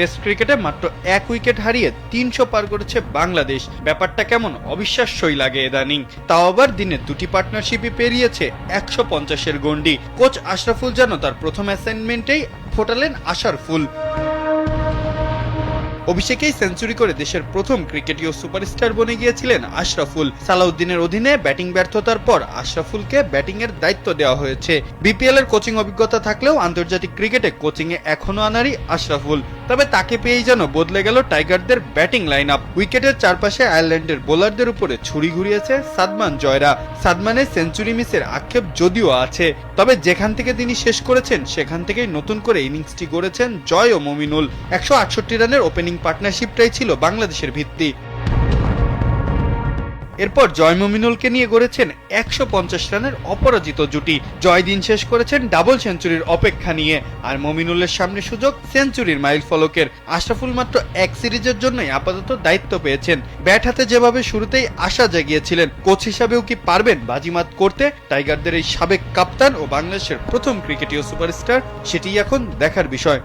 Test ক্রিকেটে মাত্র 1 wicket হারিয়ে 300 পার করেছে বাংলাদেশ। ব্যাপারটা কেমন অবিশ্বাস্যই লাগে ইদানিং। তাও আবার দিনে 2টি পার্টনারশিপই পেরিয়েছে 150-এর গন্ডি। কোচ আশরাফুল যেন তার প্রথম অ্যাসাইনমেন্টেই ফোটালেন আশার ফুল। অভিষেকেই সেঞ্চুরি করে দেশের প্রথম ক্রিকেটীয় সুপারস্টার বনে গিয়েছিলেন আশরাফুল। সালাউদ্দিনের অধীনে ব্যাটিং ব্যর্থতার পর আশরাফুলকে ব্যাটিং এর দায়িত্ব দেওয়া হয়েছে। বিপিএল এর কোচিং অভিজ্ঞতা থাকলেও আন্তর্জাতিক ক্রিকেটে কোচিং এ এখনো আনারই আশরাফুল। তবে তাকে পেয়েই যেন বদলে গেল টাইগারদের ব্যাটিং লাইন আপ। উইকেটের চারপাশে আয়ারল্যান্ডের বোলারদের উপরে ছুরি ঘুরিয়েছে সাদমান জয়রা। সাদমানের সেঞ্চুরি মিসের আক্ষেপ যদিও আছে, তবে যেখান থেকে তিনি শেষ করেছেন সেখান থেকেই নতুন করে ইনিংসটি গড়েছেন জয় ও মমিনুল। 168 রানের ওপেনিং পার্টনারশিপটাই ছিল বাংলাদেশের ভিত্তি। এরপর জয় মমিনুলকে নিয়ে গড়েছেন 150 রানের অপরাজিত জুটি। জয় দিন শেষ করেছেন ডাবল সেঞ্চুরির অপেক্ষা নিয়ে, আর মমিনুলের সামনে সুযোগ সেঞ্চুরির মাইল ফলকের। আশরাফুল মাত্র এক সিরিজের জন্যই আপাতত দায়িত্ব পেয়েছেন। ব্যাট হাতে যেভাবে শুরুতেই আশা জাগিয়েছিলেন, কোচ হিসাবেও কি পারবেন বাজিমাত করতে টাইগারদের এই সাবেক কাপ্তান ও বাংলাদেশের প্রথম ক্রিকেটীয় সুপারস্টার, সেটি এখন দেখার বিষয়।